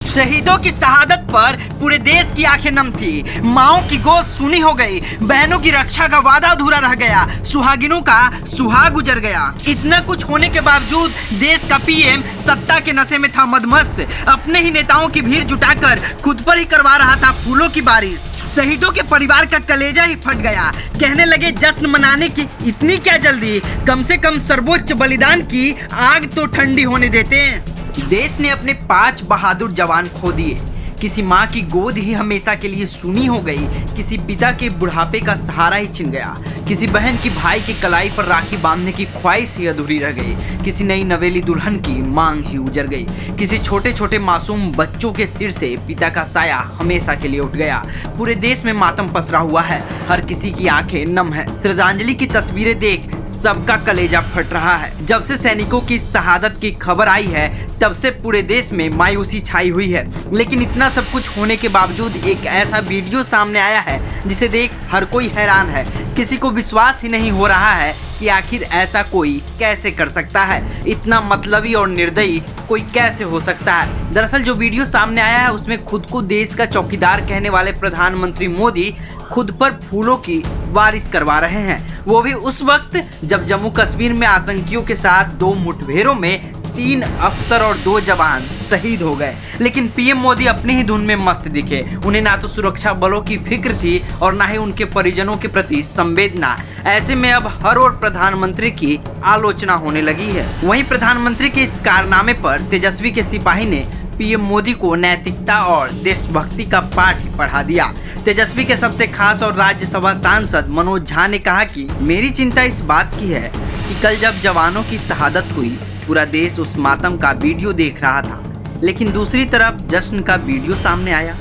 शहीदों की शहादत पर पूरे देश की आंखें नम थी। माओं की गोद सूनी हो गई, बहनों की रक्षा का वादा अधूरा रह गया, सुहागिनों का सुहाग गुजर गया। इतना कुछ होने के बावजूद देश का पीएम सत्ता के नशे में था मदमस्त। अपने ही नेताओं की भीड़ जुटाकर खुद पर ही करवा रहा था फूलों की बारिश। शहीदों के परिवार का कलेजा ही फट गया। कहने लगे जश्न मनाने की इतनी क्या जल्दी, कम से कम सर्वोच्च बलिदान की आग तो ठंडी होने देते हैं। देश ने अपने 5 बहादुर जवान खो दिए। किसी माँ की गोद ही हमेशा के लिए सूनी हो गई, किसी पिता के बुढ़ापे का सहारा ही छिन गया, किसी बहन की भाई की कलाई पर राखी बांधने की ख्वाहिश ही अधूरी रह गई, किसी नई नवेली दुल्हन की मांग ही उजर गई, किसी छोटे छोटे मासूम बच्चों के सिर से पिता का साया हमेशा के लिए उठ गया। पूरे देश में मातम पसरा हुआ है, हर किसी की आंखें नम है। श्रद्धांजलि की तस्वीरें देख सबका कलेजा फट रहा है। जब से सैनिकों की शहादत की खबर आई है तब से पूरे देश में मायूसी छाई हुई है। लेकिन इतना सब कुछ होने के बावजूद एक ऐसा वीडियो सामने आया है जिसे देख हर कोई हैरान है। किसी को विश्वास ही नहीं हो रहा है कि आखिर ऐसा कोई कैसे कर सकता है। इतना मतलबी और निर्दयी कोई कैसे हो सकता है। दरअसल जो वीडियो सामने आया है उसमें खुद को देश का चौकीदार कहने वाले प्रधानमंत्री मोदी खुद पर फूलों की बारिश करवा रहे हैं, वो भी उस वक्त जब जम्मू कश्मीर में आतंकियों के साथ 2 मुठभेड़ों में 3 अफसर और 2 जवान शहीद हो गए। लेकिन पीएम मोदी अपनी ही धुन में मस्त दिखे। उन्हें ना तो सुरक्षा बलों की फिक्र थी और ना ही उनके परिजनों के प्रति संवेदना। ऐसे में अब हर ओर प्रधानमंत्री की आलोचना होने लगी है। वहीं प्रधानमंत्री के इस कारनामे पर तेजस्वी के सिपाही ने पीएम मोदी को नैतिकता और देशभक्ति का पाठ पढ़ा दिया। तेजस्वी के सबसे खास और राज्यसभा सांसद मनोज झा ने कहा कि मेरी चिंता इस बात की है कि कल जब जवानों की शहादत हुई पूरा देश उस मातम का वीडियो देख रहा था, लेकिन दूसरी तरफ जश्न का वीडियो सामने आया।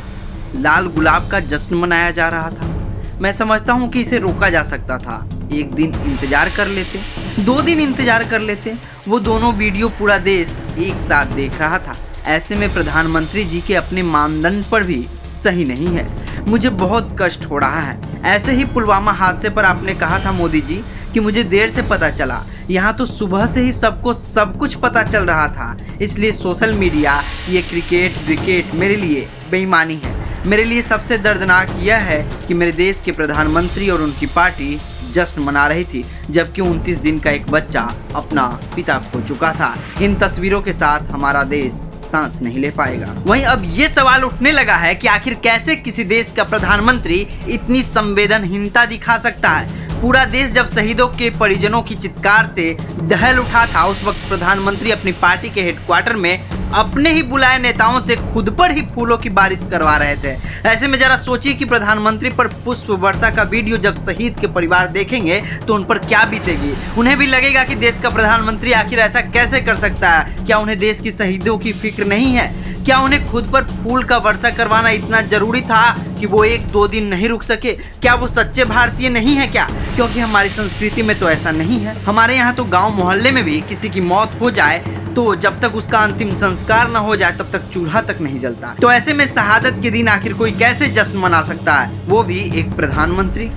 लाल गुलाब का जश्न मनाया जा रहा था। मैं समझता हूँ कि इसे रोका जा सकता था। 1 दिन इंतजार कर लेते, 2 दिन इंतजार कर लेते। वो दोनों वीडियो पूरा देश एक साथ देख रहा था। ऐसे में प्रधानमंत्री जी के अपने मानदंड पर भी सही नहीं है। मुझे बहुत कष्ट हो रहा है। ऐसे ही पुलवामा हादसे पर आपने कहा था मोदी जी कि मुझे देर से पता चला। यहाँ तो सुबह से ही सबको सब कुछ पता चल रहा था। इसलिए सोशल मीडिया, ये क्रिकेट मेरे लिए बेईमानी है। मेरे लिए सबसे दर्दनाक यह है कि मेरे देश के प्रधानमंत्री और उनकी पार्टी जश्न मना रही थी, जबकि 29 दिन का एक बच्चा अपना पिता खो चुका था। इन तस्वीरों के साथ हमारा देश सांस नहीं ले पाएगा। वहीं अब ये सवाल उठने लगा है कि आखिर कैसे किसी देश का प्रधानमंत्री इतनी संवेदनहीनता दिखा सकता है। पूरा देश जब शहीदों के परिजनों की चित्कार से दहल उठा था, उस वक्त प्रधानमंत्री अपनी पार्टी के हेडक्वार्टर में अपने ही बुलाए नेताओं से खुद पर ही फूलों की बारिश करवा रहे थे। ऐसे में जरा सोचिए कि प्रधानमंत्री पर पुष्प वर्षा का वीडियो जब शहीद के परिवार देखेंगे तो उन पर क्या बीतेगी। उन्हें भी लगेगा कि देश का प्रधानमंत्री आखिर ऐसा कैसे कर सकता है। क्या उन्हें देश की शहीदों की फिक्र नहीं है? क्या उन्हें खुद पर फूल का वर्षा करवाना इतना जरूरी था कि वो 1-2 दिन नहीं रुक सके? क्या वो सच्चे भारतीय नहीं है क्या? क्योंकि हमारी संस्कृति में तो ऐसा नहीं है। हमारे यहाँ तो गांव मोहल्ले में भी किसी की मौत हो जाए तो जब तक उसका अंतिम संस्कार न हो जाए तब तक चूल्हा तक नहीं जलता। तो ऐसे में शहादत के दिन आखिर कोई कैसे जश्न मना सकता है, वो भी एक प्रधानमंत्री।